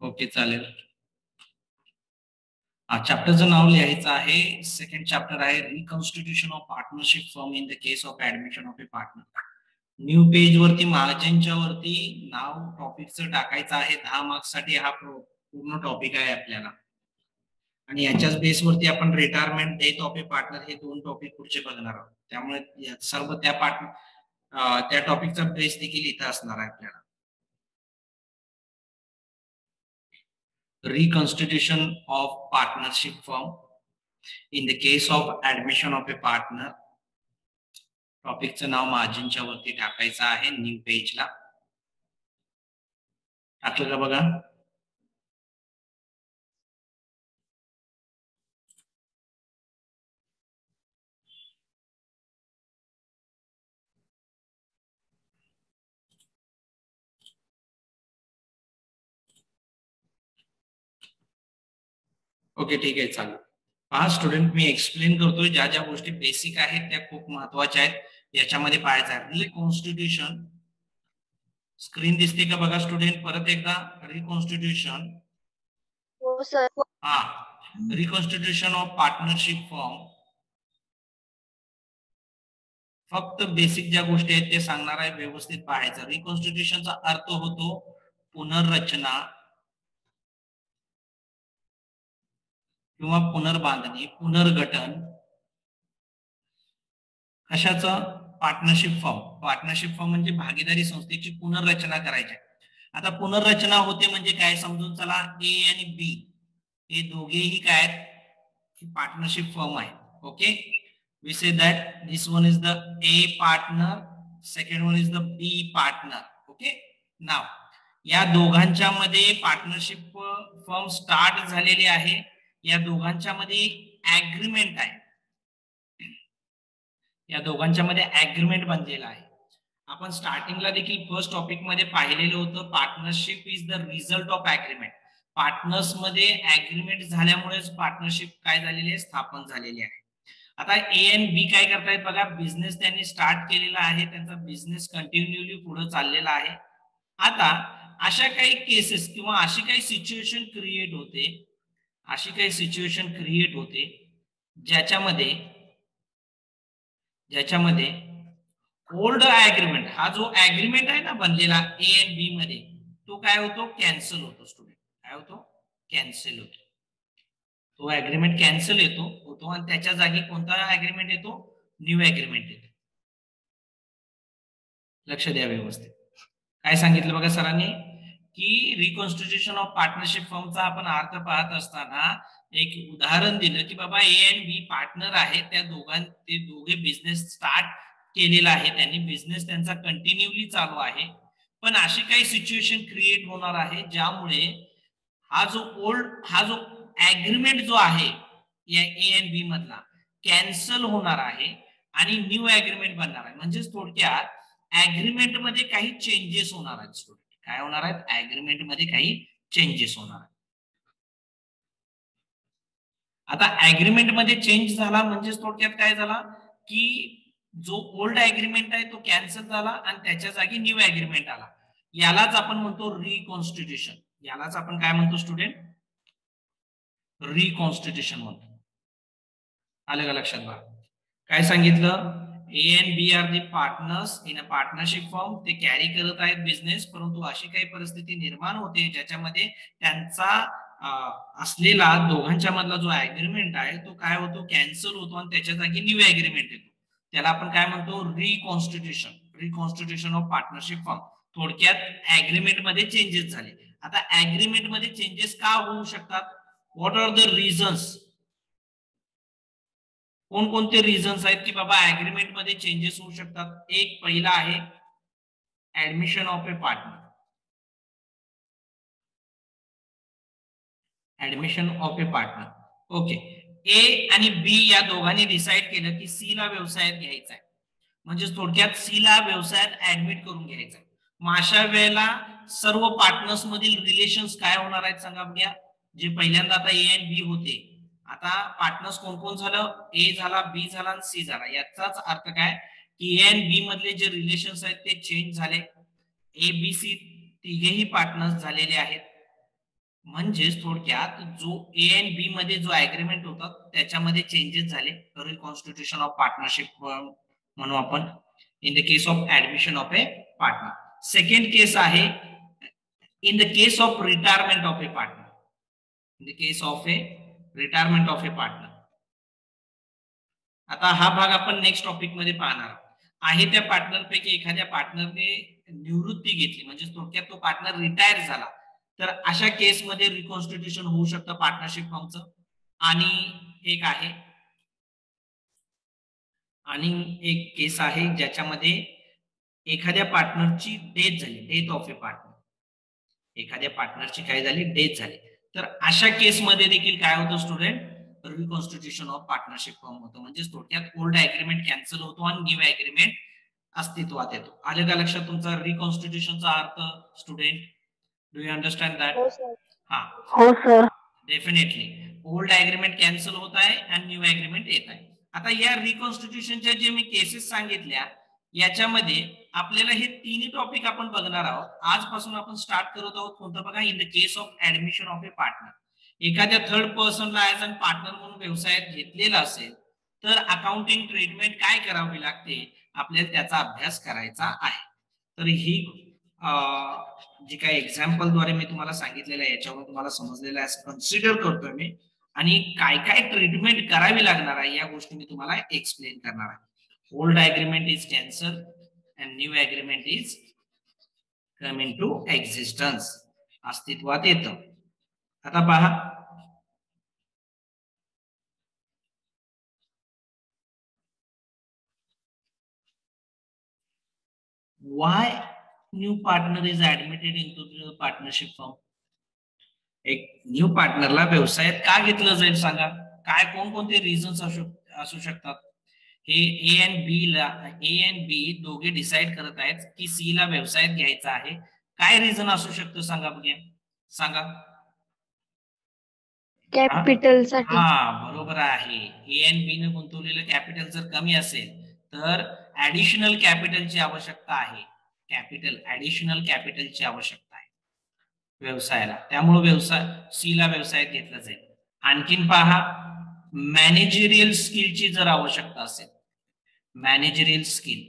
Okay चालेल. चॅप्टरचं नाव लिहायचं आहे. सेकंड चॅप्टर आहे reconstitution of partnership firm in the case of admission of a partner. New page वरती महाजनच्या वरती नाव टॉपिकचं टाकायचं आहे. 10 मार्क्स साठी हा पूर्ण टॉपिक आहे आपल्याला. आणि याच्याच बेसवरती आपण retirement death of a partner हे 2 टॉपिक पुढचे बघणार आहोत. त्यामुळे सर्व त्या टॉपिकचा बेस देखील इथं असणार आहे आपल्याला. Reconstitution of partnership firm in the case of admission of a partner. टॉपिकचं नाव मार्जिनच्या वरती टाकायचं आहे. न्यू पेजला टाकलं का बघा. ओके ठीक आहे चालेल. पहा स्टुडंट, मी एक्सप्लेन करतोय. ज्या ज्या गोष्टी बेसिक आहेत त्या खूप महत्वाच्या आहेत. याच्यामध्ये पाहायचं आहे रिकॉन्स्टिट्यूशन. स्क्रीन दिसते का बघा स्टुडंट. परत एकदा रिकॉन्स्टिट्यूशन. हो sir. Reconstitution of partnership form. फक्त बेसिक ज्या गोष्टी आहेत ते सांगणार आहे. व्यवस्थित पाहायचं. रिकॉन्स्टिट्यूशनचा अर्थ होतो पुनर्रचना किंवा पुनर्बांधणी, पुनर्गठन. कशाचं? Partnership form. पार्टनरशिप फॉर्म म्हणजे भागीदारी संस्थेची पुनर्रचना करायची. आता पुनर्रचना होते म्हणजे काय समजून चला. ए आणि बी हे दोघेही काय पार्टनरशिप फॉर्म आहे. Okay, we say that this one is the A partner, second one is the B partner. Okay, नाव या दोघांच्या मध्ये पार्टनरशिप फॉर्म स्टार्ट झालेले आहे. या दोघांच्या मध्ये ऍग्रीमेंट आहे. या दोघांच्या मध्ये ऍग्रीमेंट बनलेला आहे. आपण स्टार्टिंगला देखील फर्स्ट टॉपिक मध्ये पाहिलेलं होतं. Partnership is the result of agreement. Partners मध्ये ऍग्रीमेंट झाल्यामुळेच पार्टनरशिप काय झालेली आहे, स्थापन झालेली आहे. आता ए आणि बी काय करतायत बघा. बिझनेस त्यांनी स्टार्ट केलेला आहे. त्यांचा बिझनेस कंटिन्युअली पुढे चाललेला आहे. आता अशा काही केसेस किंवा अशी काही सिच्युएशन क्रिएट होते, ज्याच्यामध्ये ओल्ड ऍग्रीमेंट, हा जो ऍग्रीमेंट आहे ना बनलेला ए आणि बी मध्ये, तो काय होतो, कॅन्सल होतो. स्टुडंट काय होतो, कॅन्सल होतो. तो ऍग्रीमेंट कॅन्सल होतो आणि त्याच्या जागी कोणता ऍग्रीमेंट येतो, न्यू ऍग्रीमेंट येतो. लक्ष द्या व्यवस्थित. काय सांगितलं बघा सरांनी की रिकॉन्स्टिट्यूशन ऑफ पार्टनरशिप फर्मचा आपण अर्थ पाहत असताना एक उदाहरण दिलं की बाबा ए आणि बी पार्टनर आहेत. ते दोघे बिझनेस स्टार्ट केलेला आहे. त्यांनी बिझनेस त्यांचा कंटिन्युअली चालू आहे. पण अशी काही सिच्युएशन क्रिएट होणार आहे ज्यामुळे हा जो ऍग्रीमेंट जो आहे या ए आणि बी मधला कॅन्सल होणार आहे आणि न्यू ऍग्रीमेंट बनणार आहे. म्हणजे थोडक्यात ऍग्रीमेंट मध्ये काही चेंजेस होणार आहेत. स्टुडंट काय होणार आहेत, ऍग्रीमेंट मध्ये काही चेंजेस होणार आहेत. आता ऍग्रीमेंट मध्ये चेंज झाला म्हणजे थोडक्यात काय झाला की जो ओल्ड ऍग्रीमेंट आहे तो कॅन्सल झाला आणि त्याच्या जागी न्यू ऍग्रीमेंट आला. यालाच आपण म्हणतो रिकॉन्स्टिट्यूशन. यालाच आपण काय म्हणतो स्टुडंट, रिकॉन्स्टिट्यूशन म्हणतो. आलं का लक्षात बघा. काय सांगितलं, A and B are the partners in a partnership form. ते कॅरी करत आहेत बिझनेस, परंतु अशी काही परिस्थिती निर्माण होते ज्याच्यामध्ये त्यांचा असलेला दोघांच्या मधला जो ऍग्रीमेंट आहे तो काय होतो, कॅन्सल होतो आणि त्याच्या जागी न्यू ऍग्रीमेंट येतो. त्याला आपण काय म्हणतो, reconstitution. Reconstitution of partnership form. थोडक्यात ऍग्रीमेंट मध्ये चेंजेस झाले. आता ऍग्रीमेंट मध्ये चेंजेस का होऊ शकतात, व्हॉट आर द रिझन्स, कोणकोणते रिझन्स आहेत की बाबा ऍग्रीमेंट मध्ये चेंजेस होऊ शकतात. एक पहिला आहे admission of a partner. Admission of a partner. Okay, A आणि बी या दोघांनी डिसाइड केलं की सी ला व्यवसायात घ्यायचा आहे. म्हणजे थोडक्यात सी ला व्यवसायात ऍडमिट करून घ्यायचा आहे. मग अशा वेळेला सर्व पार्टनर्स मधील रिलेशन्स काय होणार आहेत सांगा बघा. जे पहिल्यांदा आता ए आणि बी होते, आता पार्टनर्स कोण कोण झालं, ए झाला, बी झाला आणि सी झाला. याचाच अर्थ काय की ए आणि बी मधले जे रिलेशन्स आहेत ते चेंज झाले. ए बी सी तिघेही पार्टनर्स झालेले आहेत. म्हणजेच थोडक्यात जो ए अँड बी मध्ये जो ऍग्रीमेंट होता त्याच्यामध्ये चेंजेस झाले, रिकॉन्स्टिट्यूशन ऑफ पार्टनरशिप म्हणू आपण in the case of admission of a partner. Second case आहे in the case of retirement of a partner. In the case of a retirement of a partner. आता हा भाग आपण next topic मध्ये पाहणार आहे. त्या पार्टनर पैकी एखाद्या पार्टनरने निवृत्ती घेतली म्हणजे थोडक्यात तो पार्टनर रिटायर झाला, तर अशा केसमध्ये रिकॉन्स्टिट्यूशन होऊ शकतं पार्टनरशिप फॉर्मचं. आणि एक केस आहे ज्याच्यामध्ये एखाद्या पार्टनरची डेथ झाली, डेथ ऑफ ए पार्टनर. एखाद्या पार्टनरची काय झाली, डेथ झाली, तर अशा केसमध्ये देखील काय होतं student, reconstitution of partnership form होतं. म्हणजे थोडक्यात ओल्ड ऍग्रीमेंट कॅन्सल होतो आणि न्यू ऍग्रीमेंट अस्तित्वात येतो. आलं का लक्षात तुमचा रिकॉन्स्टिट्यूशनचा अर्थ student? Do you understand that? हा हो sir. Definitely old agreement cancel होत आहे आणि न्यू ऍग्रीमेंट येत आहे. आता या रिकॉन्स्टिट्यूशनच्या जे मी केसेस सांगितल्या याच्यामध्ये आपल्याला हे तिन्ही टॉपिक आपण बघणार आहोत. आजपासून आपण स्टार्ट करत आहोत कोणतं बघा, in the case of admission of a partner. एखाद्या थर्ड पर्सनला ऍज अन पार्टनर म्हणून व्यवसायात घेतलेला असेल तर अकाउंटिंग ट्रीटमेंट काय करावी लागते आपल्याला त्याचा अभ्यास करायचा आहे. तर ही जे काही एक्झाम्पल द्वारे मी तुम्हाला सांगितलेलं आहे याच्यावर तुम्हाला समजलेलं आहे असं कन्सिडर करतोय मी. आणि काय काय ट्रीटमेंट करावी लागणार आहे या गोष्टी मी तुम्हाला एक्सप्लेन करणार आहे. Old agreement is cancel and new agreement is come in to existence, अस्तित्वात येतं. आता पहा, why new partner is admitted into the partnership firm. एक न्यू पार्टनरला व्यवसायात का घेतलं जाईल सांगा, काय कोणकोणते रिझन्स असू शकतात. हे ए अँड बी दोघे डिसाइड करत आहेत की सी ला व्यवसायात घ्यायचा आहे. काय रिझन असू शकतो सांगा बघूया, सांगा. कॅपिटल साठी. हा बरोबर आहे. ए अँड बी ने गुंतवलेलं कॅपिटल जर कमी असेल तर ऍडिशनल कॅपिटलची आवश्यकता आहे. ऍडिशनल कॅपिटलची आवश्यकता आहे व्यवसायाला, त्यामुळे सी ला व्यवसायात घेतला जाईल. आणखीन पहा, मॅनेजरियल स्किलची जर आवश्यकता असेल, मॅनेजरियल स्किल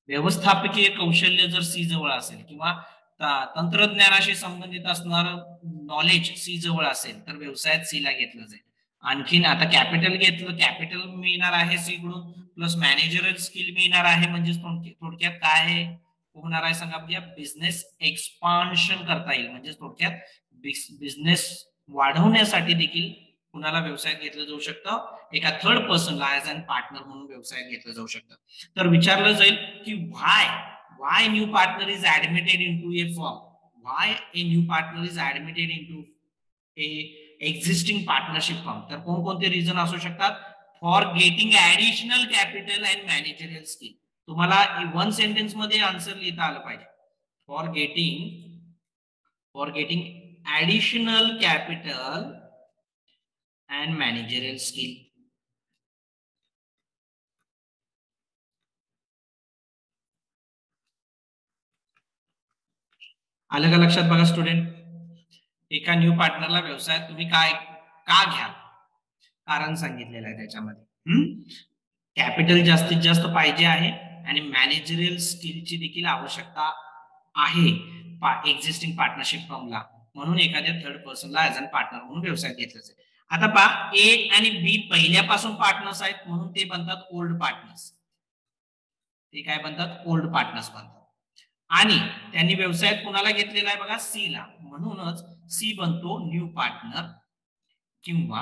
व्यवस्थापकीय कौशल्य जर सी जवळ असेल किंवा तंत्रज्ञानाशी संबंधित असणार नॉलेज सी जवळ असेल तर व्यवसायात सी ला घेतलं जाईल. आणखीन आता कॅपिटल घेतलं, कॅपिटल मिळणार आहे सी कडून प्लस मॅनेजरियल स्किल मिळणार आहे. म्हणजे थोडक्यात काय होणार आहे सांगा बघूया, बिझनेस एक्सपान्शन करता येईल. म्हणजे थोडक्यात बिझनेस वाढवण्यासाठी देखील कुणाला व्यवसायात घेतलं जाऊ शकतं, एका थर्ड पर्सनला ऍज अन पार्टनर म्हणून व्यवसायात घेतलं जाऊ शकतं. तर विचारलं जाईल की why new partner is admitted into a firm, why a new partner is admitted into a existing partnership firm. तर कोणकोणते रिझन असू शकतात, for getting additional capital and managerial skill. तुम्हाला वन सेंटेन्स मध्ये आन्सर लिहिता आलं पाहिजे. For getting additional capital and managerial skill. आलं का लक्षात? बघा स्टुडंट, एका न्यू पार्टनरला व्यवसायात तुम्ही काय का घ्या, कारण सांगितलेलं आहे त्याच्यामध्ये. कॅपिटल जास्तीत जास्त पाहिजे आहे आणि मॅनेजरियल स्किलची देखील आवश्यकता आहे एक्झिस्टिंग पार्टनरशिप फर्मला, म्हणून एखाद्या थर्ड पर्सनला ऍज अन पार्टनर म्हणून व्यवसायात घेतलं जाईल. आता पहा, ए आणि बी पहिल्यापासून पार्टनर्स आहेत म्हणून ते बनतात ओल्ड पार्टनर्स. ते काय बनतात, ओल्ड पार्टनर्स बनतात. आणि त्यांनी व्यवसायात कुणाला घेतलेला आहे बघा, सी ला, म्हणूनच सी बनतो न्यू पार्टनर किंवा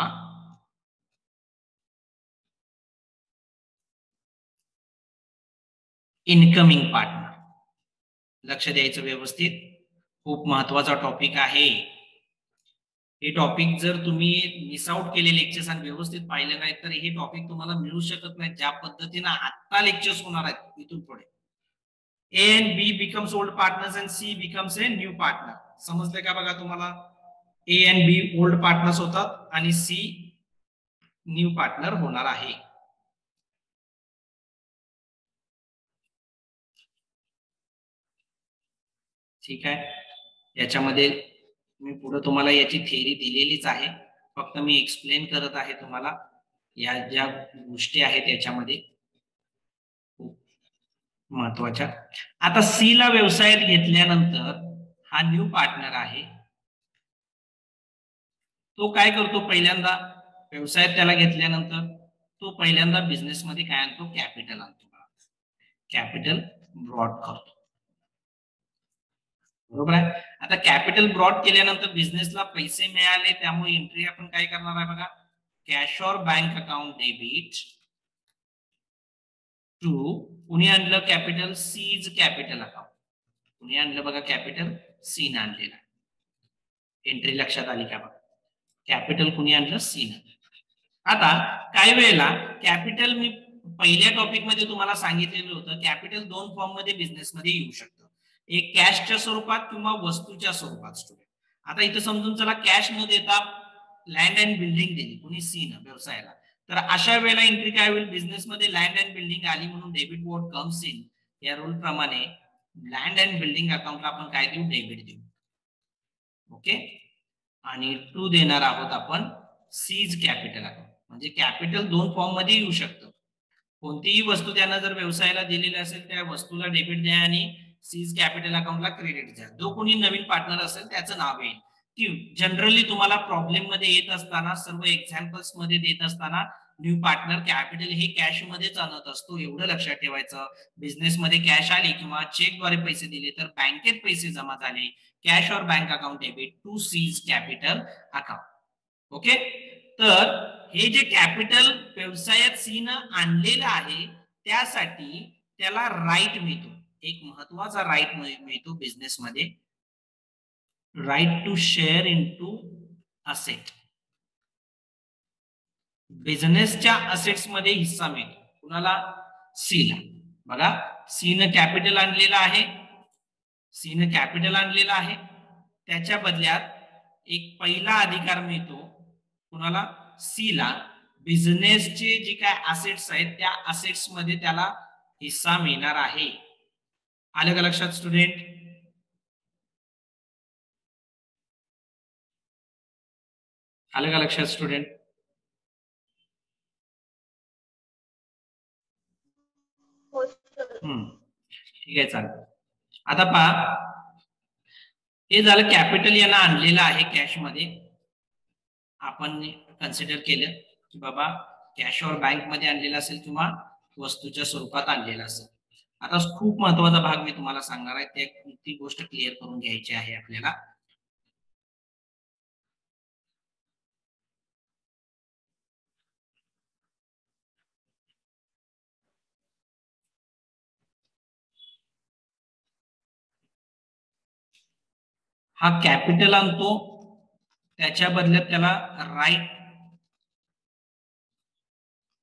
इनकमिंग पार्टनर. लक्ष द्यायचं व्यवस्थित, खूप महत्वाचा टॉपिक आहे हे. टॉपिक जर तुम्ही मिस आउट केले लेक्चर्स आणि व्यवस्थित पाहिलं नाही तर हे टॉपिक तुम्हाला मिळू शकत नाही. ज्या पद्धतीने आता लेक्चर्स होणार आहेत इथून पुढे, A and B becomes old partners and C becomes a new partner. समजले का बघा तुम्हाला? A and B old partners होतात आणि C न्यू पार्टनर होणार आहे. ठीक आहे, याच्यामध्ये मी पुढे तुम्हाला याची थिअरी दिलेलीच आहे, फक्त मी एक्सप्लेन करत आहे तुम्हाला या ज्या गोष्टी आहेत याच्यामध्ये महत्वाच्या. आता सी ला व्यवसायात घेतल्यानंतर हा न्यू पार्टनर आहे, तो काय करतो, पहिल्यांदा व्यवसायात त्याला घेतल्यानंतर तो पहिल्यांदा बिझनेस मध्ये काय आणतो, कॅपिटल आणतो, कॅपिटल ब्रॉड करतो, बरोबर आहे. आता कॅपिटल ब्रॉड केल्यानंतर बिझनेसला पैसे मिळाले, त्यामुळे एंट्री आपण काय करणार आहे बघा, कॅश और बँक अकाउंट डेबिट टू, कुणी आणलं कॅपिटल, सीज कॅपिटल अकाउंट, कुणी आणलं बघा कॅपिटल, सी ने आणलेलं. एंट्री लक्षात आली का बघा, कॅपिटल कुणी आणलं, सी ने. आता काही वेळेला कॅपिटल, मी पहिल्या टॉपिक मध्ये तुम्हाला सांगितलेलं होतं, कॅपिटल दोन फॉर्म मध्ये बिझनेस मध्ये येऊ शकतं, एक कॅशच्या स्वरूपात किंवा वस्तूच्या स्वरूपात. स्टुडंट आता इथं समजून चला, कॅश न देता लँड अँड बिल्डिंग दिली कुणी, सी न व्यवसायाला, तर अशा वेळेला एंट्री काय होईल, बिझनेस मध्ये लँड अँड बिल्डिंग आली म्हणून डेबिट बोर्ड कम्स इन, या रूल प्रमाणे लँड अँड बिल्डिंग अकाउंटला आपण काय देऊ, डेबिट देऊ. ओके, आणि टू देणार आहोत आपण सीज कॅपिटल अकाउंट. म्हणजे कॅपिटल दोन फॉर्म मध्ये येऊ शकतं, कोणतीही वस्तू त्यांना जर व्यवसायाला दिलेली असेल त्या वस्तूला डेबिट द्या आणि सीज कॅपिटल अकाउंटला क्रेडिट द्या. जो कोणी नवीन पार्टनर असेल त्याचं नाव येईल. की जनरली तुम्हाला प्रॉब्लेम मध्ये येत असताना, सर्व एक्झाम्पल्स मध्ये देत असताना, न्यू पार्टनर कॅपिटल हे कॅश मध्येच आणत असतो, एवढं लक्षात ठेवायचं. बिझनेस मध्ये कॅश आली किंवा चेकद्वारे पैसे दिले तर बँकेत पैसे जमा झाले, कॅश और bank account debit to C's capital account. Okay, तर हे जे कॅपिटल व्यवसायात सी न आणलेलं आहे त्यासाठी त्याला राईट मिळतो, एक महत्वाचा राईट मिळतो बिझनेस मध्ये, right to share into asset. बिझनेसच्या असेट्स मध्ये हिस्सा मिळतो कुणाला, सी ला. बघा, सी न कॅपिटल आणलेलं आहे, सी न कॅपिटल आणलेलं आहे, त्याच्या बदल्यात एक पहिला अधिकार मिळतो कुणाला, सी ला. बिझनेसचे जे काय असेट्स आहेत त्या असेट्स मध्ये त्याला हिस्सा मिळणार आहे. आलं का लक्षात स्टुडंट? आलं का लक्षात स्टुडंट? ठीक आहे, चालेल. आता पहा, हे झालं कॅपिटल यांना आणलेलं आहे कॅश मध्ये, आपण कन्सिडर केलं की बाबा कॅश और बँक मध्ये आणलेलं असेल किंवा वस्तूच्या स्वरूपात आणलेलं असेल. आता खूप महत्वाचा भाग मी तुम्हाला सांगणार आहे, ती गोष्ट क्लिअर करून घ्यायची आहे आपल्याला. हा कॅपिटल आणतो, त्याच्या बदल्यात त्याला राईट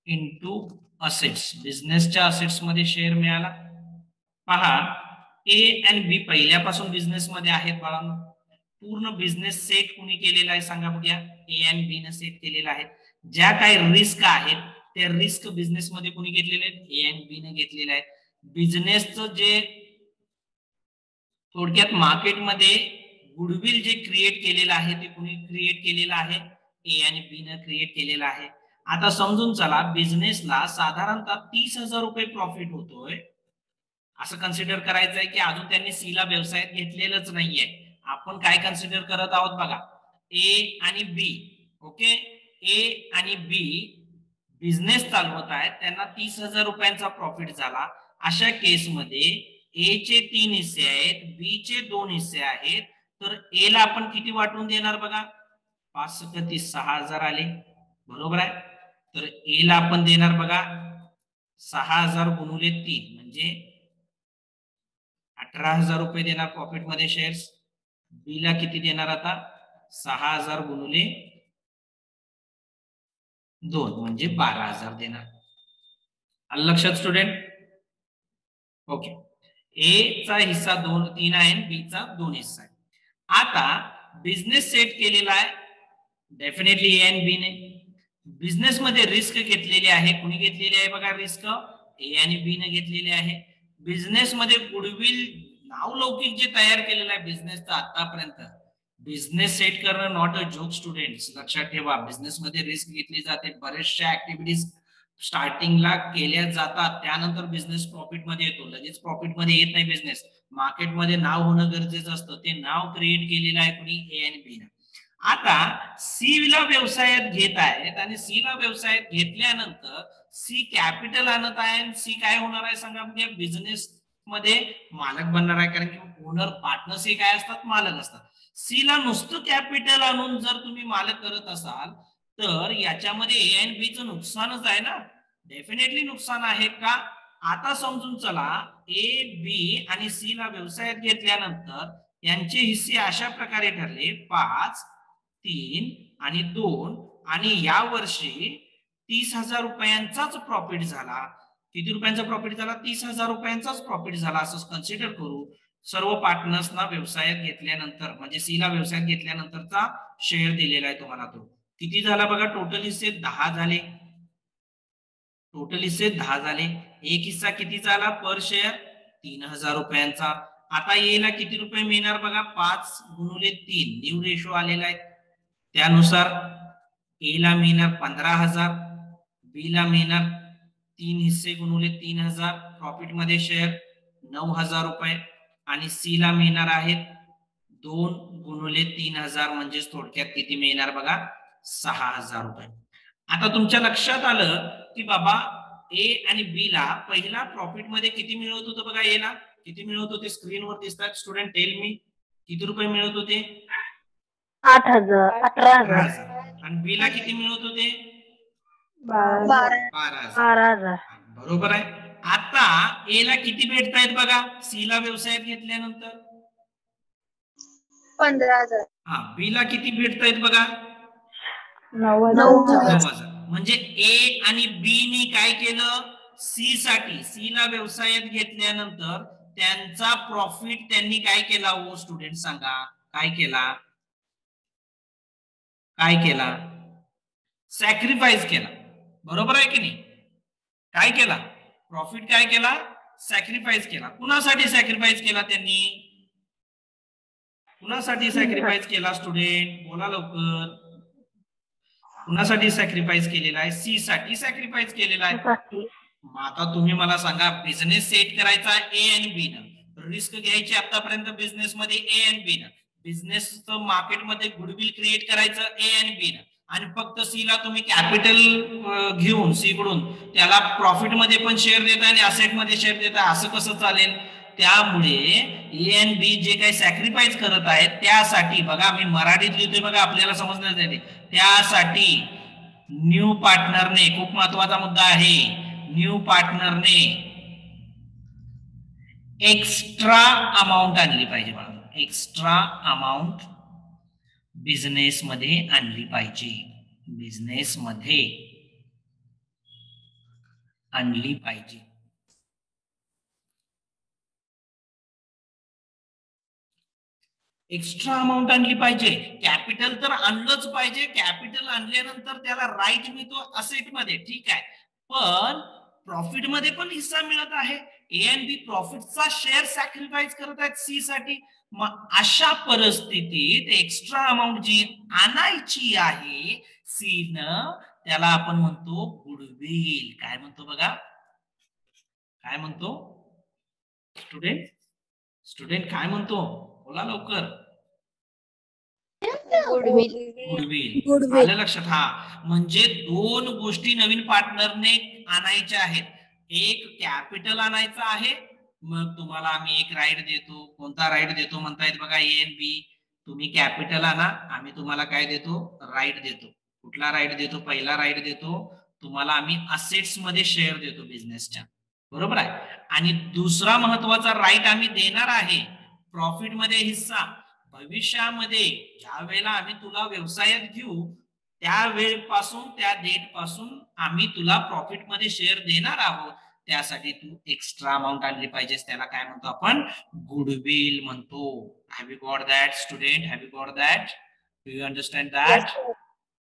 इनटू असेट्स, बिझनेसच्या असेट्स मध्ये शेअर मिळाला. पहा, ए आणि बी पहिल्यापासून बिझनेस मध्ये आहेत बाळांनो. पूर्ण बिझनेस सेट कुणी केलेला आहे सांगा बघूया, ए आणि बी ने सेट केलेला आहे. ज्या काही रिस्क आहेत त्या रिस्क बिझनेस मध्ये कुणी घेतलेले आहेत, ए आणि बी ने घेतलेले आहेत. बिझनेसचं जे थोडक्यात मार्केटमध्ये गुडविल जे क्रिएट केलेलं आहे ते कुणी क्रिएट केलेलं आहे, ए आणि बी ने क्रिएट केलेलं आहे. आता समजून चला, बिझनेसला साधारणतः 30,000 रुपये प्रॉफिट होतोय असं कन्सिडर करायचं आहे की अजून त्यांनी सी ला व्यवसायात घेतलेलंच नाहीये. आपण काय कन्सिडर करत आहोत बघा, ए आणि बी. ओके, ए आणि बी बिझनेस चालवत आहेत, त्यांना 30,000 रुपयांचा प्रॉफिट झाला. अशा केसमध्ये ए चे 3 हिस्से आहेत, बी चे 2 हिस्से आहेत, तर ए ला आपण किती वाटून देणार बघा, 5 × 30 6,000 आले, बरोबर आहे. तर ए ला आपण देणार बघा 6,000 गुणुले 3 म्हणजे 18,000 रुपये देणार प्रॉफिट मध्ये शेअर्स. बी ला किती देणार आता, 6,000 गुणुले 2 म्हणजे 12,000 देणार. आलं लक्षात स्टुडंट? ओके, ए चा हिस्सा 3 आहे, बी चा 2 हिस्सा आहे. आता बिझनेस सेट केलेला आहे डेफिनेटली ए आणि बी ने. बिझनेस मध्ये रिस्क घेतलेली आहे, कुणी घेतलेली आहे बघा रिस्क, ए आणि बी ने घेतलेली आहे. बिझनेस मध्ये गुडविल नावलौकिक जे तयार केलेलं आहे बिझनेसचं आतापर्यंत, बिझनेस सेट करणं नॉट अ जोक स्टुडंट्स, लक्षात ठेवा. बिझनेस मध्ये रिस्क घेतली जाते, बरेचशा ऍक्टिव्हिटीज स्टार्टिंगला केल्या जातात, त्यानंतर बिझनेस प्रॉफिट मध्ये येतो. लगेच प्रॉफिट मध्ये येत नाही बिझनेस. मार्केटमध्ये नाव होणं गरजेचं असतं, ते नाव क्रिएट केलेलं आहे कोणी, ए आणि बी. आता सी ला व्यवसायात घेत आहेत आणि सी ला व्यवसायात घेतल्यानंतर सी कॅपिटल आणत आहे आणि सी काय होणार आहे सांगा, म्हणजे बिझनेस मध्ये मालक बनणार आहे, कारण की ओनर पार्टनर्स हे काय असतात, मालक असतात. सी ला नुसतं कॅपिटल आणून जर तुम्ही मालक करत असाल तर याच्यामध्ये ए आणि बी चं नुकसानच आहे ना, डेफिनेटली नुकसान आहे का. आता समजून चला, ए बी आणि सी ला व्यवसायात घेतल्यानंतर यांचे हिस्से अशा प्रकारे ठरले, 5, 3 आणि 2, आणि या वर्षी 30,000 रुपयांचाच प्रॉफिट झाला. किती रुपयांचा प्रॉफिट झाला, 30,000 रुपयांचाच प्रॉफिट झाला असं कन्सिडर करू. सर्व पार्टनर्सना व्यवसायात घेतल्यानंतर, म्हणजे सी ला व्यवसायात घेतल्यानंतरचा शेअर दिलेला आहे तुम्हाला. तो किती झाला बघा, टोटल हिस्से 10 झाले. टोटल हिस्से 10 झाले. एक हिस्सा किती झाला पर शेअर, 3,000 रुपयांचा. आता ए ला किती रुपये मिळणार बघा, 5 गुणिले 3 न्यू रेशो आलेला आहे, त्यानुसार ए ला मिळणार 15,000, बी ला मिळणार 3 हिस्से गुणिले 3,000, प्रॉफिट मध्ये शेअर 9,000 रुपये, आणि सी ला मिळणार आहेत 2 गुणिले 3,000, म्हणजे थोडक्यात किती मिळणार बघा, 6,000 रुपये. आता तुमच्या लक्षात आलं की बाबा ए आणि बी ला पहिला प्रॉफिट मध्ये किती मिळवत होतं बघा, ए ला किती मिळवत होते, स्क्रीनवर दिसतात. स्टुडंट टेल मी, किती रुपये मिळवत होते, 8,000, 18,000, आणि बी ला किती मिळवत होते, 12,000. बरोबर आहे. आता ए ला किती भेटतायत बघा, सी ला व्यवसायात घेतल्यानंतर 15,000. हा, बी ला किती भेटतायत बघा, 9,000. म्हणजे ए आणि बी नी काय केलं, सी साठी, सी ला व्यवसायात घेतल्यानंतर त्यांचा प्रॉफिट त्यांनी काय केला हो स्टुडंट सांगा, काय केला, काय केला, सॅक्रिफाईस केला. बरोबर आहे की नाही, काय केला, प्रॉफिट काय केला, सॅक्रिफाईस केला. कुणासाठी सॅक्रिफाईस केला त्यांनी, कुणासाठी सॅक्रिफाईस केला स्टुडंट, बोला लवकर. कुणासाठी सॅक्रिफाईस केलेला आहे, सी साठी सॅक्रिफाईस केलेला आहे. आता तुम्ही मला सांगा, बिझनेस सेट करायचा ए आणि बी न, रिस्क घ्यायची आतापर्यंत बिझनेस मध्ये ए आणि बी न, बिझनेस मार्केटमध्ये गुडविल क्रिएट करायचं ए आणि बी न, आणि फक्त सी ला तुम्ही कॅपिटल घेऊन सी कडून त्याला प्रॉफिट मध्ये पण शेअर देता आणि असेट मध्ये शेअर देता, असं कसं चालेल. त्यामुळे ए आणि बी जे काही सॅक्रिफाईस करत आहेत त्यासाठी बघा, मी मराठीत लिहितोय बघा आपल्याला समजण्यासाठी, त्यासाठी न्यू पार्टनरने, खूप महत्वाचा मुद्दा आहे, न्यू पार्टनरने एक्स्ट्रा अमाउंट आणली पाहिजे बघा, एक्स्ट्रा अमाउंट बिझनेस मध्ये आणली पाहिजे, बिझनेस मध्ये आणली पाहिजे. एक्स्ट्रा अमाउंट आणली पाहिजे. कॅपिटल तर आणलंच पाहिजे, कॅपिटल आणल्यानंतर त्याला राईट मिळतो असेट मध्ये, ठीक आहे, पण प्रॉफिट मध्ये पण हिस्सा मिळत आहे. ए आणि बी प्रॉफिटचा शेअर सॅक्रिफाईस करत आहेत सी साठी. मग अशा परिस्थितीत एक्स्ट्रा अमाउंट जी आणायची आहे सी न, त्याला आपण म्हणतो गुडविल. काय म्हणतो बघा, काय म्हणतो स्टुडंट, स्टुडंट काय म्हणतो, बोला लवकर. गुडविल आलं लक्षात. हा, म्हणजे दोन गोष्टी नवीन पार्टनरने आणायच्या आहेत. एक कॅपिटल आणायचं आहे, मग तुम्हाला आम्ही एक राईट देतो. कोणता राईट देतो म्हणतायत बघा, ए आणि बी. तुम्ही कॅपिटल आणा, आम्ही तुम्हाला काय देतो, राईट देतो. कुठला राईट देतो, पहिला राईट देतो तुम्हाला आम्ही असेट्स मध्ये शेअर देतो बिझनेसच्या, बरोबर आहे. आणि दुसरा महत्वाचा राईट आम्ही देणार आहे, प्रॉफिट मध्ये हिस्सा. भविष्यामध्ये ज्या वेळेला आम्ही तुला व्यवसायात घेऊ त्या वेळपासून, त्या डेट पासून आम्ही तुला प्रॉफिट मध्ये शेअर देणार आहोत, त्यासाठी तू एक्स्ट्रा अमाउंट आणली पाहिजेस. त्याला काय म्हणतो आपण, गुडविल म्हणतो. Have you got that student, have you got that, do you understand that?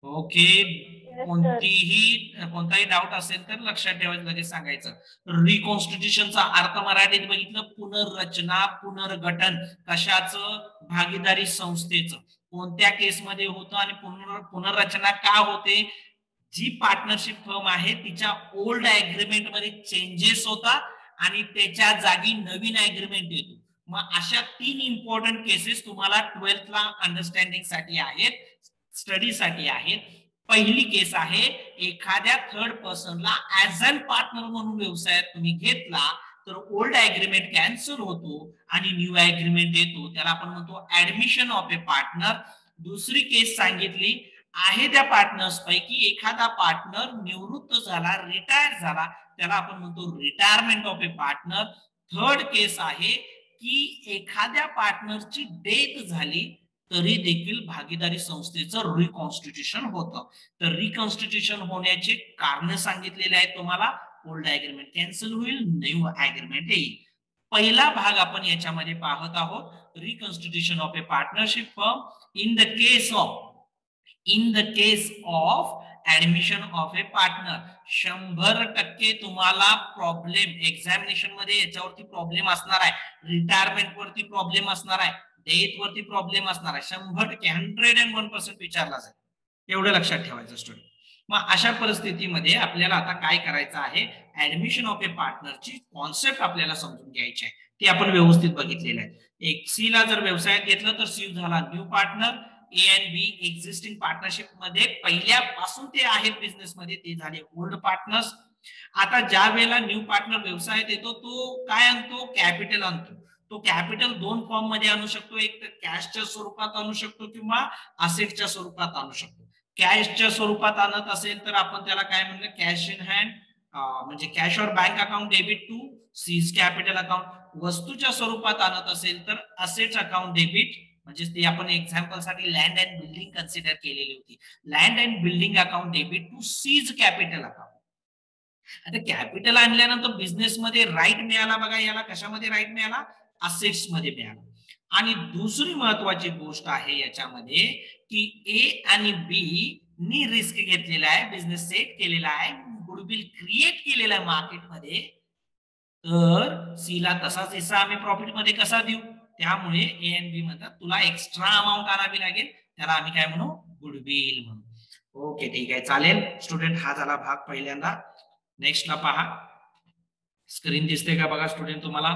Okay. कोणताही डाऊट असेल तर लक्षात ठेवायचं, लगेच सांगायचं. रिकॉन्स्टिट्यूशनचा अर्थ मराठीत बघितलं, पुनर्रचना, पुनर्गठन. कशाचं, भागीदारी संस्थेचं. कोणत्या केसमध्ये होतं आणि पुनर्रचना का होते. जी पार्टनरशिप फर्म आहे तिच्या ओल्ड अग्रीमेंट मध्ये चेंजेस होतात आणि त्याच्या जागी नवीन अग्रीमेंट येतो. मग अशा 3 इम्पॉर्टंट केसेस तुम्हाला 12th ला अंडरस्टँडिंग साठी आहेत, स्टडी साठी आहेत. पहिली केस आहे एखाद्या थर्ड पर्सनला ऍज अन पार्टनर म्हणून व्यवसायात तुम्ही घेतला तर ओल्ड अग्रीमेंट कॅन्सल होतो आणि न्यू अग्रीमेंट येतो, त्याला आपण म्हणतो ऍडमिशन ऑफ ए पार्टनर. दुसरी केस सांगितली आहे त्या पार्टनर्स पैकी एखादा पार्टनर निवृत्त झाला, रिटायर झाला, त्याला आपण म्हणतो retirement of a partner. Third case आहे की एखाद्या पार्टनरची डेथ झाली तरी देखील भागीदारी संस्थेचं रिकॉन्स्टिट्यूशन होतं. तर रिकॉन्स्टिट्यूशन होण्याचे कारण सांगितलेले आहेत तुम्हाला. ओल्ड अग्रीमेंट कॅन्सल होईल, न्यू अग्रीमेंट येईल. पहिला भाग आपण याच्यामध्ये पाहत आहोत, reconstitution of A partnership firm in the case of admission of a partner. 100% तुम्हाला प्रॉब्लेम एक्झामिनेशन मध्ये याच्यावरती प्रॉब्लेम असणार आहे, रिटायरमेंट वरती प्रॉब्लेम असणार आहे, डेथ वरती प्रॉब्लेम असणार आहे. 100% 101% विचारला जाईल, एवढं लक्षात ठेवायचं स्टुडंट. मग अशा परिस्थितीमध्ये आपल्याला आता काय करायचं आहे, ऍडमिशन ऑफ ए पार्टनरची कॉन्सेप्ट आपल्याला समजून घ्यायची आहे, ते आपण व्यवस्थित बघितलेलं आहे. एक सी ला जर व्यवसायात घेतलं तर सी झाला new partner, A and B existing partnership मध्ये पहिल्यापासून ते आहेत बिझनेस मध्ये, ते झाले ओल्ड पार्टनर्स. आता ज्या वेळेला न्यू पार्टनर व्यवसायात येतो तो काय आणतो, कॅपिटल आणतो. तो कॅपिटल 2 फॉर्म मध्ये आणू शकतो, एक तर कॅशच्या स्वरूपात आणू शकतो किंवा असेटच्या स्वरूपात आणू शकतो. कॅशच्या स्वरूपात आणत असेल तर आपण त्याला काय म्हणलं, कॅश इन हँड, म्हणजे कॅश और bank account debit to C's capital account. वस्तूच्या स्वरूपात आणत असेल तर असेट्स अकाउंट डेबिट, म्हणजे ते आपण एक्झाम्पल साठी लँड अँड बिल्डिंग कन्सिडर केलेली होती, land and building account debit to C's capital account. आता कॅपिटल आणल्यानंतर बिझनेस मध्ये राईट मिळाला बघा, याला कशामध्ये राईट मिळाला, असेट्स मध्ये मिळाला. आणि दुसरी महत्वाची गोष्ट आहे याच्यामध्ये की ए आणि बी नी रिस्क घेतलेला आहे, बिझनेस सेट केलेला आहे, गुडविल क्रिएट केलेला आहे मार्केटमध्ये, तर सी ला तसाच हिस्सा आम्ही प्रॉफिट मध्ये कसा देऊ. त्यामुळे ए आणि बी म्हणतात तुला एक्स्ट्रा अमाऊंट आणावी लागेल, त्याला आम्ही काय म्हणू, गुडविल म्हणू. ओके ठीक आहे, चालेल स्टुडंट. हा झाला भाग पहिल्यांदा. नेक्स्ट ला पहा, स्क्रीन दिसते का बघा स्टुडंट, तुम्हाला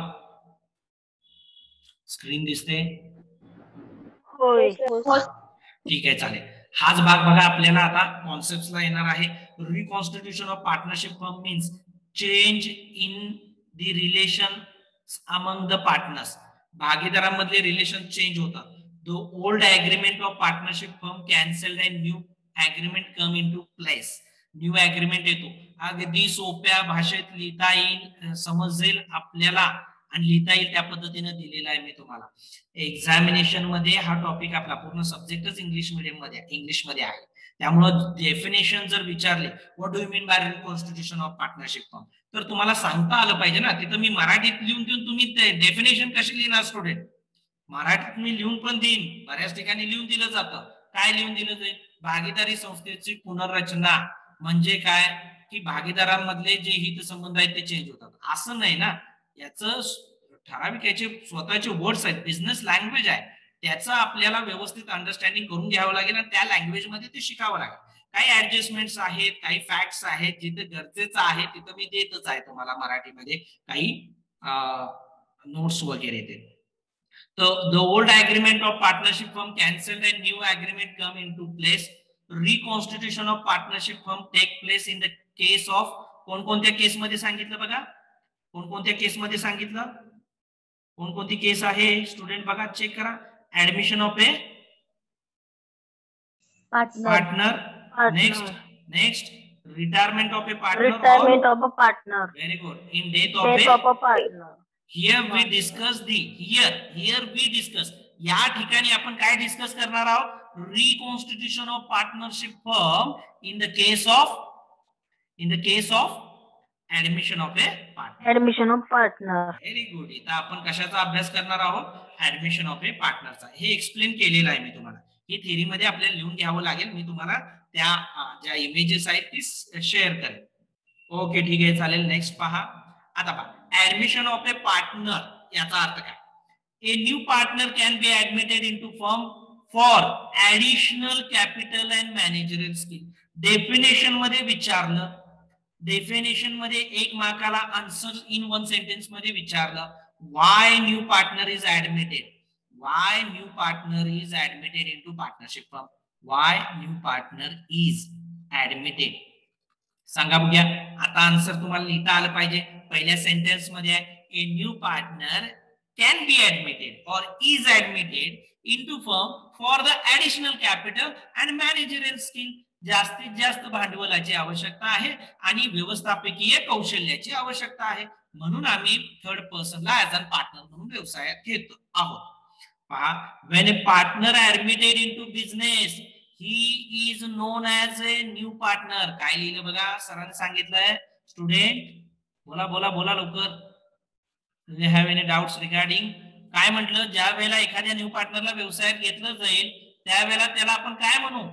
स्क्रीन दिसते, होय. ठीक आहे चालेल. हाच भाग बघा आपल्याला आता कॉन्सेप्ट्सला येणार आहे. Reconstitution of partnership firm means change in the relation among the partners. भागीदारांमधले रिलेशन चेंज होतात. The old agreement of partnership firm cancelled and new agreement come into place. New agreement येतो. अगदी सोप्या भाषेत लिहिता येईल, समजेल आपल्याला आणि लिहिता येईल त्या पद्धतीने दिलेला आहे मी तुम्हाला. एक्झामिनेशन मध्ये हा टॉपिक आपला पूर्ण सब्जेक्टच इंग्लिश मध्ये आहे. त्यामुळे डेफिनेशन जर विचारले what do you mean by reconstitution of partnership firm, तर तुम्हाला सांगता आलं पाहिजे ना. तिथं मी मराठीत लिहून देऊन तुम्ही डेफिनेशन कशी लिहिणार स्टुडंट, मराठीत मी लिहून पण देईन, बऱ्याच ठिकाणी लिहून दिलं जातं. काय लिहून दिलं जाईल, भागीदारी संस्थेची पुनर्रचना म्हणजे काय की भागीदारांमधले जे हितसंबंध आहेत ते चेंज होतात, असं नाही ना. याचं ठराविक याचे स्वतःचे वर्ड्स आहेत, बिझनेस लँग्वेज आहे, त्याचं आपल्याला व्यवस्थित अंडरस्टँडिंग करून घ्यावं लागेल आणि त्या लँग्वेज मध्ये ते शिकावं लागेल. काही ऍडजस्टमेंट्स आहेत, काही फॅक्ट्स आहेत, जिथे गरजेचं आहे तिथं मी देतच आहे तुम्हाला मराठीमध्ये काही नोट्स वगैरे ते. The old agreement of partnership firm cancelled and new agreement come into place. Reconstitution of partnership firm take place in the case of कोणकोणत्या केस मध्ये सांगितलं बघा, कोणकोणत्या केस मध्ये सांगितलं, कोणकोणती केस आहे स्टुडंट बघा, चेक करा. Admission of a partner, next retirement of a partner, very good, in death of a partner. Here we discuss या ठिकाणी आपण काय डिस्कस करणार आहोत, reconstitution of partnership firm in the case of admission of a partner. Very good. इथं आपण कशाचा अभ्यास करणार आहोत, ऍडमिशन ऑफ ए पार्टनरचा. हे एक्सप्लेन केलेलं आहे मी तुम्हाला, ही थेरी मध्ये आपल्याला लिहून घ्यावं लागेल. मी तुम्हाला त्या ज्या इमेजेस आहेत ती शेअर करेन. ओके ठीक आहे चालेल. नेक्स्ट पहा. आता पहा, ऍडमिशन ऑफ ए पार्टनर याचा अर्थ काय. A new partner can be admitted into firm for additional capital and managerial skill. Definition मध्ये विचारलं, डेफिनेशन मध्ये एक मार्काला आन्सर इन वन सेंटेन्स मध्ये विचारलं, why new partner is admitted, why new partner is admitted into partnership firm, why new partner is admitted. सांगा बघूया. आता आन्सर तुम्हाला लिहिता आलं पाहिजे. पहिल्या सेंटेन्स मध्ये आहे, a new partner can be admitted और is admitted into firm for the additional capital and managerial skill. जास्तीत जास्त भांडवलाची आवश्यकता आहे आणि व्यवस्थापकीय कौशल्याची आवश्यकता आहे, म्हणून आम्ही थर्ड पर्सनला ऍज अ पार्टनर म्हणून व्यवसायात घेतो आहोत. पहा, when a partner admitted into business he is non as a new partner. काय लिहिलं बघा, सरांनी सांगितलंय. स्टुडंट बोला बोला बोला लवकर. Do you have any doubts regarding? काय म्हटलं, ज्या वेळेला एखाद्या न्यू पार्टनरला व्यवसायात घेतलं जाईल त्यावेळेला त्याला आपण काय म्हणू,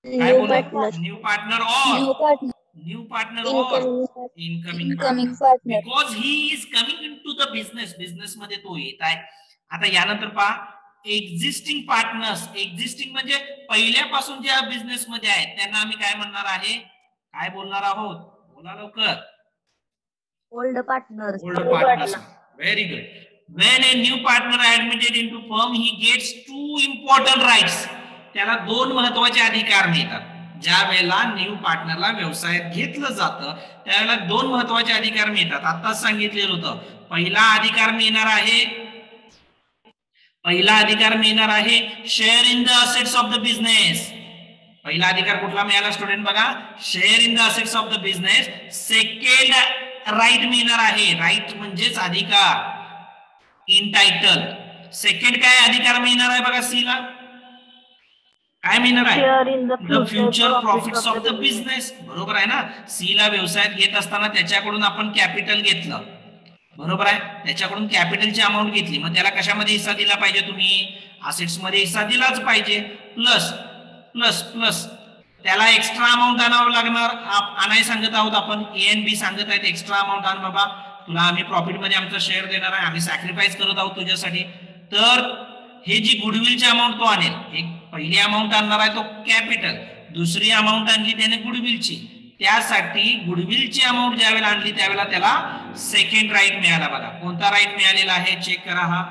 काय बोलू? न्यू पार्टनर और न्यू पार्टनर और incoming partner, because he is coming into the business. Business मध्ये तो येत आहे. आता यानंतर पहा, एक्झिस्टिंग पार्टनर्स. एक्झिस्टिंग म्हणजे पहिल्यापासून ज्या बिझनेस मध्ये आहेत त्यांना आम्ही काय म्हणणार आहे, काय बोलणार आहोत, बोला लवकर. Old partners. Old partners. Very good. When a new partner admitted into firm he gets two important rights. त्याला दोन महत्वाचे अधिकार मिळतात. ज्या वेळेला न्यू पार्टनरला व्यवसायात घेतलं जातं त्यावेळेला दोन महत्वाचे अधिकार मिळतात. आताच सांगितलेलं होतं. पहिला अधिकार मिळणार आहे share in the assets of the business. पहिला अधिकार कुठला मिळाला स्टुडंट बघा, share in the assets of the business. Second right मिळणार आहे, राईट म्हणजेच अधिकार, इन टायटल. सेकंड काय अधिकार मिळणार आहे बघा, सी ला काय मिळणार आहे, the future profits of the business. बरोबर आहे ना. सी ला व्यवसायात घेत असताना त्याच्याकडून आपण कॅपिटल घेतलं, बरोबर आहे, त्याच्याकडून कॅपिटलची अमाऊंट घेतली, मग त्याला कशामध्ये हिस्सा दिला पाहिजे, तुम्ही असेट्स मध्ये हिस्सा दिलाच पाहिजे. प्लस प्लस प्लस त्याला एक्स्ट्रा अमाऊंट आणावं लागणार. आणाय सांगत आहोत आपण, ए एन बी सांगत आहेत एक्स्ट्रा अमाऊंट आण बाबा, तुला आम्ही प्रॉफिट मध्ये आमचा शेअर देणार आहे, आम्ही सॅक्रिफाईस करत आहोत तुझ्यासाठी. तर हे जी गुडविलची अमाऊंट तो आणेल, एक पहिली अमाऊंट आणणार आहे तो कॅपिटल, दुसरी अमाऊंट आणली त्याने गुडविलची. त्यासाठी गुडविलची अमाऊंट ज्यावेळेला आणली त्यावेळेला त्याला सेकंड राईट मिळाला. बघा कोणता राईट मिळालेला आहे, चेक करा. हा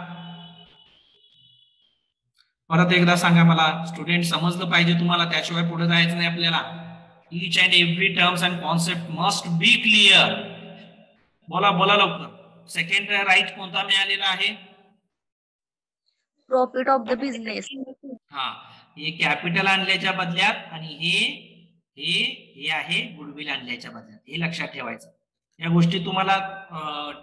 परत एकदा सांगा मला, स्टुडंट समजलं पाहिजे तुम्हाला, त्याशिवाय पुढे जायचं नाही आपल्याला. Each and every terms and concept must be clear. बोला बोला लवकर. सेकंड राईट कोणता मिळालेला आहे, प्रॉफिट ऑफ द बिझनेस. हा, हे कॅपिटल आणल्याच्या बदल्यात आणि हे आहे गुडविल आणल्याच्या बदल्यात. हे लक्षात ठेवायचं. या गोष्टी तुम्हाला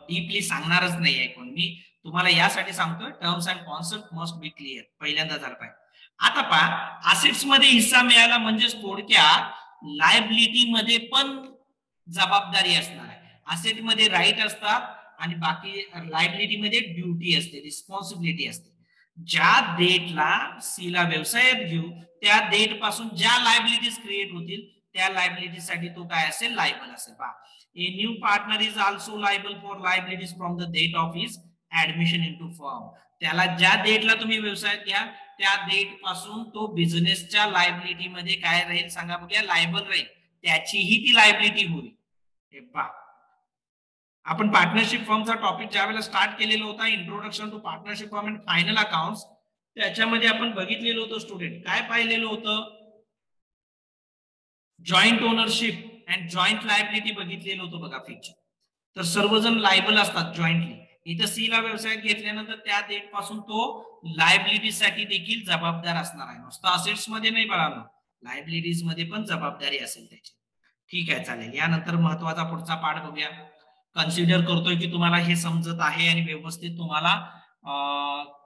डीपली सांगणारच नाही आहे कोण, मी तुम्हाला यासाठी सांगतोय, terms and concept must be clear, पहिल्यांदा झालं पाहिजे. आता पहा, असेट्स मध्ये हिस्सा मिळाला म्हणजे थोडक्यात लायबिलिटी मध्ये पण जबाबदारी असणार आहे. असेट मध्ये राईट असतात आणि बाकी लायबिलिटी मध्ये ड्युटी असते, रिस्पॉन्सिबिलिटी असते. ज्या डेटला सीला व्यवसायात घेऊ त्या डेट पासून ज्या लायबिलिटीज क्रिएट होतील त्या लायबिलिटीसाठी तो काय असेल, लायबल असेल. पहा, a new partner is also liable for liabilities from the date of his admission into firm. त्याला ज्या डेटला तुम्ही व्यवसायात घ्या त्या डेट पासून तो बिझनेसच्या लायबिलिटी मध्ये काय राहील सांगा बघूया, लायबल राहील. त्याचीही ती लायबिलिटी होईल. हे पहा, आपण पार्टनरशिप फर्मचा टॉपिक ज्यावेळेला स्टार्ट केलेला होता, introduction to partnership firm and final accounts, त्याच्यामध्ये आपण बघितलेलं होतं स्टुडंट, काय पाहिलेलं होतं, joint ownership and joint liability बघितलेलं होतं बघा फीचर. तर सर्वजण लायबल असतात जॉईंटली. इथं सी ला व्यवसायात घेतल्यानंतर त्या डेट पासून तो लायबिलिटीसाठी देखील जबाबदार असणार आहे. नुसतं असेट्स मध्ये नाही बाळांनो, लायबिलिटीज मध्ये पण जबाबदारी असेल त्याची. ठीक आहे, चालेल. यानंतर महत्वाचा पुढचा पार्ट बघूया. कन्सिडर करतोय की तुम्हाला हे समजत आहे आणि व्यवस्थित तुम्हाला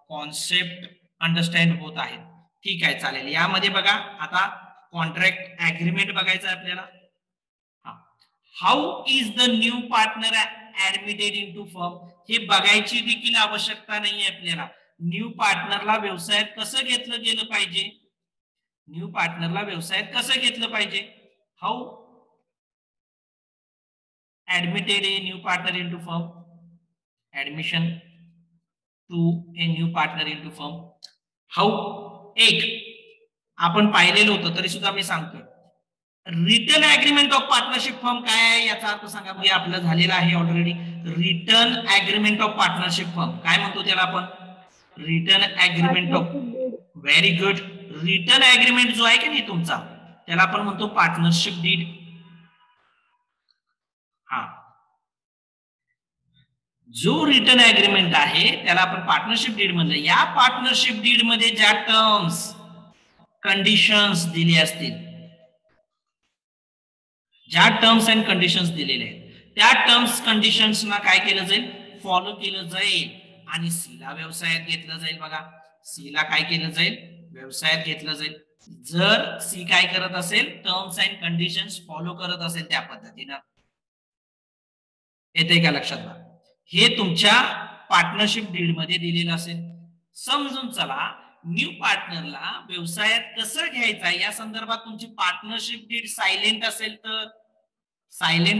कॉन्सेप्ट अंडरस्टँड होत आहे. ठीक आहे, चालेल. यामध्ये बघा आता कॉन्ट्रॅक्ट ऍग्रीमेंट बघायचं आहे आपल्याला. How is the new partner admitted into firm, हे बघायची देखील आवश्यकता नाही आपल्याला. न्यू पार्टनरला व्यवसायात कसं घेतलं गेलं पाहिजे, न्यू पार्टनरला व्यवसायात कसं घेतलं पाहिजे, how admitted a new partner into firm, admission to a new partner into firm. How एक आपण पाहिलेलं होतं तरी सुद्धा मी सांगतोय. Return agreement of partnership firm काय आहे याचा अर्थ सांगा. म्हणजे आपलं झालेलं आहे already. Return agreement of partnership firm काय म्हणतो त्याला आपण? Return agreement of. Very good. Return agreement जो आहे की नाही तुमचा त्याला आपण म्हणतो पार्टनरशिप डीड. हा जो रिटर्न ऍग्रीमेंट आहे त्याला आपण पार्टनरशिप डीड म्हणलं. या पार्टनरशिप डीड मध्ये ज्या टर्म्स कंडिशन्स दिले असतील, ज्या टर्म्स अँड कंडिशन्स दिलेले आहेत त्या टर्म्स कंडिशन्सना काय केलं जाईल? फॉलो केलं जाईल. आणि सीला व्यवसायात घेतलं जाईल. बघा सीला काय केलं जाईल? व्यवसायात घेतलं जाईल. जर सी काय करत असेल? टर्म्स अँड कंडिशन्स फॉलो करत असेल त्या पद्धतीनं. येते का लक्षात? बघा हे तुमच्या पार्टनरशिप डीड मध्ये दिलेलं असेल. समजून चला न्यू पार्टनरला व्यवसायात कसं घ्यायचं या संदर्भात तुमची पार्टनरशिप डीड सायलेंट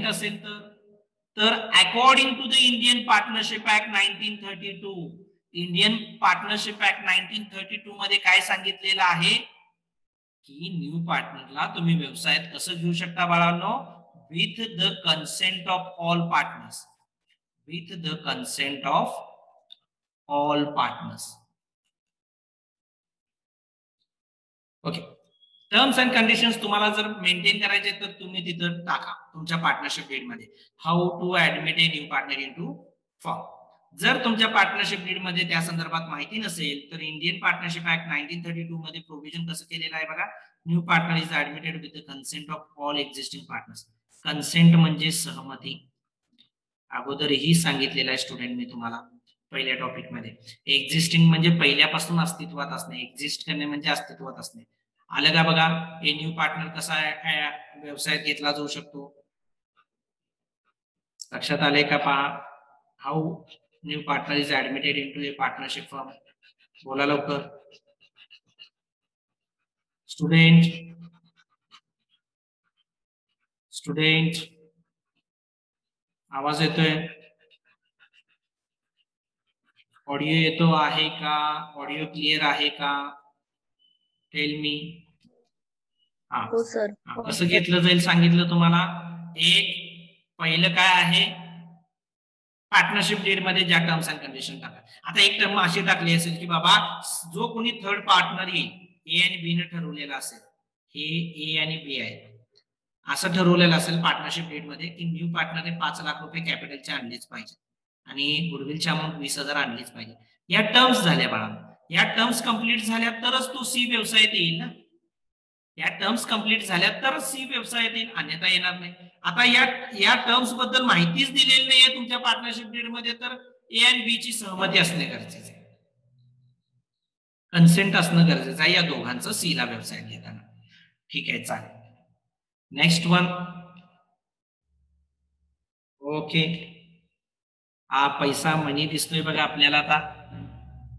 असेल तर according to the Indian partnership act 1932, Indian partnership act 1932 मध्ये काय सांगितलेलं आहे की न्यू पार्टनरला तुम्ही व्यवसायात कसं घेऊ शकता बाळांनो? With the consent of all partners. With the consent of all partners. Okay. Terms and conditions तुम्हाला जर मेंटेन करायचे तर तुम्ही तिथं टाका तुमच्या पार्टनरशिप डीड मध्ये. How to admit a new partner into firm. जर तुमच्या पार्टनरशिप डीड मध्ये त्या संदर्भात माहिती नसेल तर इंडियन पार्टनरशिप ऍक्ट 1932 मध्ये प्रोव्हिजन कसं केलेलं आहे बघा. New partner is admitted with the consent of all existing partners. Consent म्हणजे सहमती. अगोदरही सांगितलेलं आहे स्टुडंट मी तुम्हाला पहिल्या टॉपिक मध्ये. एक्झिस्टिंग म्हणजे पहिल्यापासून अस्तित्वात असणे. एक्झिस्ट करणे म्हणजे अस्तित्वात असणे. आलं का बघा? हे न्यू पार्टनर कसा व्यवसायात घेतला जाऊ शकतो? लक्षात आले का? पहा how new partner is admitted into A partnership firm. बोला लवकर स्टुडंट. आवाज येतोय? ऑडिओ येतो आहे का? ऑडिओ क्लिअर आहे का? Tell me. हो सर. कसं घेतलं जाईल सांगितलं तुम्हाला. एक पहिलं काय आहे? पार्टनरशिप डीड मध्ये ज्या टर्म्स अँड कंडिशन टाका. आता एक टर्म अशी टाकली असेल की बाबा जो कोणी थर्ड पार्टनर येईल ए आणि बी ने ठरवलेला असेल, हे ए आणि बी आहे असं ठरवलेलं असेल पार्टनरशिप डीड मध्ये की न्यू पार्टनरने 5 लाख रुपये कॅपिटलचे आणलेच पाहिजे आणि गुडविलची अमाऊंट 20,000 आणलीच पाहिजे. या टर्म्स झाल्या बाळा. या टर्म्स कंप्लीट झाल्या तरच तो सी व्यवसायात येईल ना. या टर्म्स कंप्लीट झाल्या तर सी व्यवसायात येईल, अन्यथा येणार नाही. आता या टर्म्स बद्दल माहितीच दिलेली नाहीये तुमच्या पार्टनरशिप डीड मध्ये तर ए आणि बी ची सहमती असणे गरजेचे आहे. कन्सेंट असणं गरजेचं आहे या दोघांचं सी ला व्यवसायात घेताना. ठीक आहे चालेल. Next one. ओके. हा पैसा मनी दिसतोय बघा आपल्याला. आता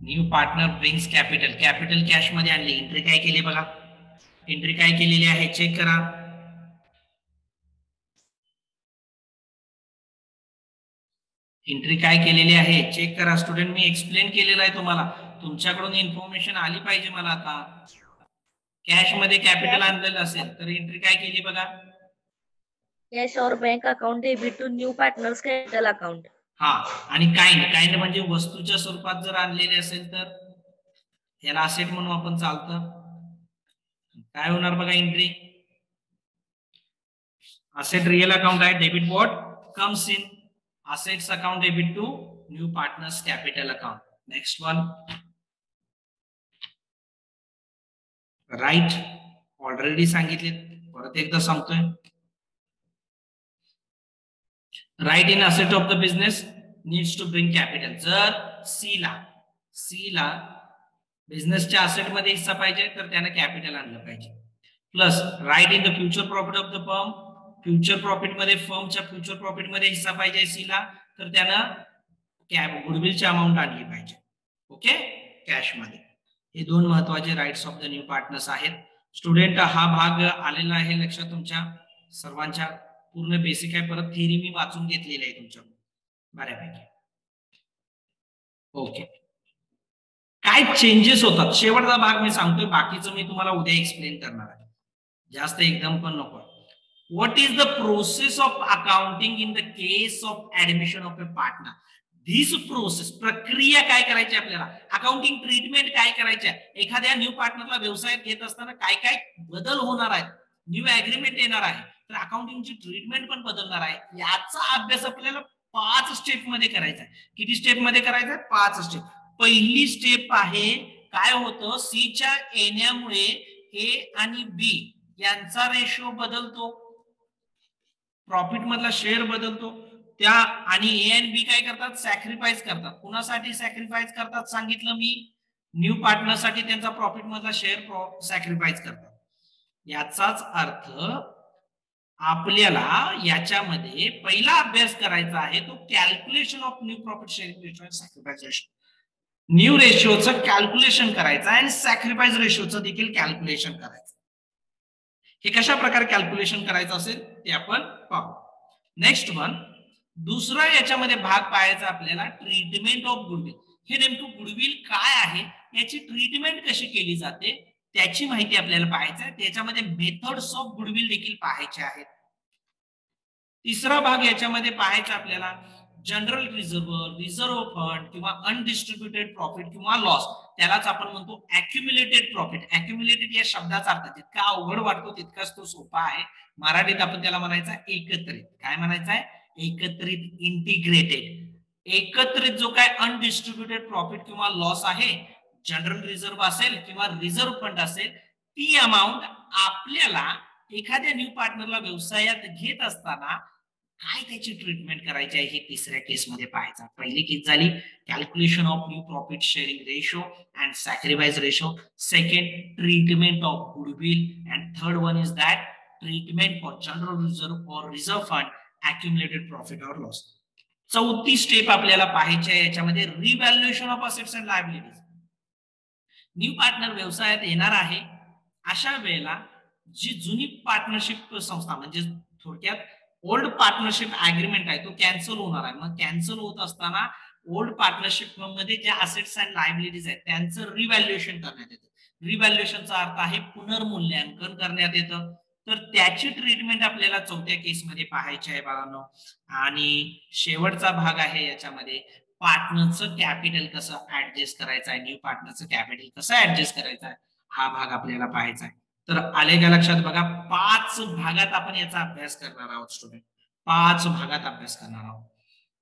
new partner brings capital cash मध्ये आणली. एंट्री काय केली बघा. एंट्री काय केलेली आहे चेक करा. एंट्री काय केलेली आहे चेक करा स्टुडंट. मी एक्सप्लेन केलेलं आहे तुम्हाला. तुमच्याकडून इन्फॉर्मेशन आली पाहिजे मला. आता कॅश मध्ये कॅपिटल आणलेलं असेल तर एंट्री काय केली बघा. कॅश और bank account debit to new partners capital account. हा आणि काइंड म्हणजे वस्तूच्या स्वरूपात जर आणलेले असेल तर याला असेट म्हणून आपण चालतं. काय होणार बघा एंट्री. असेट रियल अकाउंट आहे. Debit what comes in assets account debit to new partners capital account. Next one. Right. Already सांगितले परत एकदा सांगतोय. Right in asset of the business needs to bring capital. जर C ला बिझनेसच्या asset मध्ये हिस्सा पाहिजे तर त्याने कॅपिटल आणलं पाहिजे. Plus right in the future profit of the firm. Future profit मध्ये फर्मच्या फ्युचर प्रॉफिट मध्ये हिस्सा पाहिजे सीला तर त्यानं गुडविलची अमाऊंट आणली पाहिजे. ओके. कॅश मध्ये. हे दोन महत्वाचे rights of the new partners आहेत. स्टुडंट हा भाग आलेला आहे लक्षात तुमच्या सर्वांच्या. पूर्ण बेसिक आहे. परत थिअरी मी वाचून घेतलेली आहे तुमच्या बऱ्यापैकी. ओके. काय चेंजेस होतात शेवटचा भाग मी सांगतोय, बाकीचं मी तुम्हाला उद्या एक्सप्लेन करणार आहे, जास्त एकदम पण नको. What is the process of accounting in the case of admission of a partner. This process, प्रक्रिया काय करायची आपल्याला, अकाउंटिंग ट्रीटमेंट काय करायची, एखाद्या न्यू पार्टनरला व्यवसायात घेत असताना काय काय बदल होणार आहेत, न्यू अग्रीमेंट येणार आहे, तर अकाउंटिंगची ट्रीटमेंट पण बदलणार आहे. याचा अभ्यास आपल्याला 5 स्टेप मध्ये करायचा आहे. किती स्टेप मध्ये करायचा आहे? 5 स्टेप. पहिली स्टेप आहे, काय होतं, सी च्या येण्यामुळे ए आणि बी यांचा रेशो बदलतो, प्रॉफिट मधला शेअर बदलतो, त्या आणि ए आणि बी काय करतात, सॅक्रिफाईस करतात. कुणासाठी सॅक्रिफाईस करतात सांगितलं मी, न्यू पार्टनरसाठी त्यांचा प्रॉफिट मधला शेअर सॅक्रिफाईस करतात. याचाच अर्थ आपल्याला याच्यामध्ये पहिला अभ्यास करायचा आहे तो calculation of new profit sharing ratio आणि सॅक्रिफाईस रेशो. न्यू रेशोचं कॅल्क्युलेशन करायचं आणि सॅक्रिफाईस रेशोचं देखील कॅल्क्युलेशन करायचं. हे कशा प्रकारे कॅल्क्युलेशन करायचं असेल ते आपण पाहू. नेक्स्ट वन, दुसरा याच्यामध्ये भाग पाहायचा आपल्याला, ट्रीटमेंट ऑफ गुडविल. हे नेमकं गुडविल काय आहे, याची ट्रीटमेंट कशी केली जाते त्याची माहिती आपल्याला पाहायचं आहे. त्याच्यामध्ये मेथड्स ऑफ गुडविल देखील पाहायचे आहेत. तिसरा भाग याच्यामध्ये पाहायचा आपल्याला, जनरल रिझर्व, रिझर्व फंड किंवा अनडिस्ट्रीब्युटेड प्रॉफिट किंवा लॉस, त्यालाच आपण म्हणतो अॅक्युम्युलेटेड प्रॉफिट. अॅक्युम्युलेटेड या शब्दाचा अर्थ जितका अवघड वाटतो तितकाच तो सोपा आहे. मराठीत आपण त्याला म्हणायचा एकत्रित. काय म्हणायचं आहे? एकत्रित, इंटिग्रेटेड. एकत्रित जो काय अनडिस्ट्रीब्युटेड प्रॉफिट किंवा लॉस आहे, जनरल रिझर्व असेल किंवा रिझर्व फंड असेल, ती अमाऊंट आपल्याला एखाद्या न्यू पार्टनरला व्यवसायात घेत असताना काय त्याची ट्रीटमेंट करायची आहे हे तिसऱ्या केस मध्ये पाहायचं. पहिली केस झाली calculation of new profit sharing ratio and sacrifice ratio. Second, treatment of goodwill. And third one is that treatment for general reserve और रिझर्व फंड, अॅक्युम्युलेटेड प्रॉफिट और लॉस. चौथी स्टेप आपल्याला पाहायची आहे याच्यामध्ये, revaluation of assets and liabilities. New partner व्यवसायात येणार आहे, अशा वेळेला जी जुनी पार्टनरशिप संस्था म्हणजे थोडक्यात ओल्ड पार्टनरशिप अग्रीमेंट आहे तो कॅन्सल होणार आहे. मग कॅन्सल होत असताना ओल्ड पार्टनरशिप मध्ये ज्या असेट्स अँड लायबिलिटीज आहेत त्यांचं रिव्हॅल्युएशन करण्यात येतं. रिव्हॅल्युएशनचा अर्थ आहे पुनर्मूल्यांकन करण्यात येतं. तर त्याची ट्रीटमेंट आपल्याला चौथ्या केसमध्ये पाहायची आहे बाळांनो. आणि शेवटचा भाग आहे याच्यामध्ये, पार्टनरचं कॅपिटल कसं ऍडजस्ट करायचं आहे, न्यू पार्टनरचं कॅपिटल कसं ऍडजस्ट करायचं आहे, हा भाग आपल्याला पाहायचा आहे. तर आले का लक्षात? बघा, 5 भागात आपण याचा अभ्यास करणार आहोत स्टुडंट. 5 भागात अभ्यास करणार आहोत.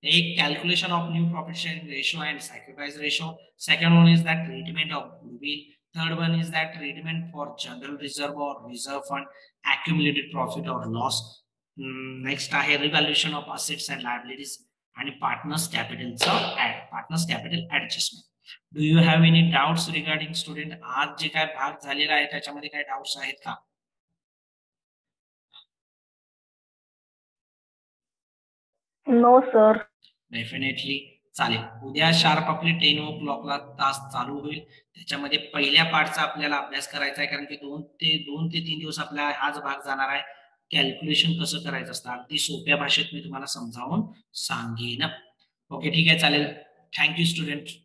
एक, calculation of new profit sharing ratio and sacrifice ratio. Second one is that treatment of goodwill. Third one is that treatment for general reserve और रिझर्व फंड, अॅक्युम्युलेटेड प्रॉफिट और लॉस. नेक्स्ट आहे revaluation of assets and liabilities आणि partners capital adjustment. Do you have any doubts regarding student? आज जे काय भाग झालेला आहे त्याच्यामध्ये काय डाउट्स आहेत का? No sir. डेफिनेटली चालेल. उद्या शार्प आपली 10 o'clockला तास चालू होईल. त्याच्यामध्ये पहिल्या पार्टचा आपल्याला अभ्यास करायचा आहे, कारण की 2 ते 3 दिवस आपला हाच भाग जाणार आहे. कॅल्क्युलेशन कसं करायचं असतं अगदी सोप्या भाषेत मी तुम्हाला समजावून सांगेन. ओके, ठीक आहे, चालेल. Thank you student.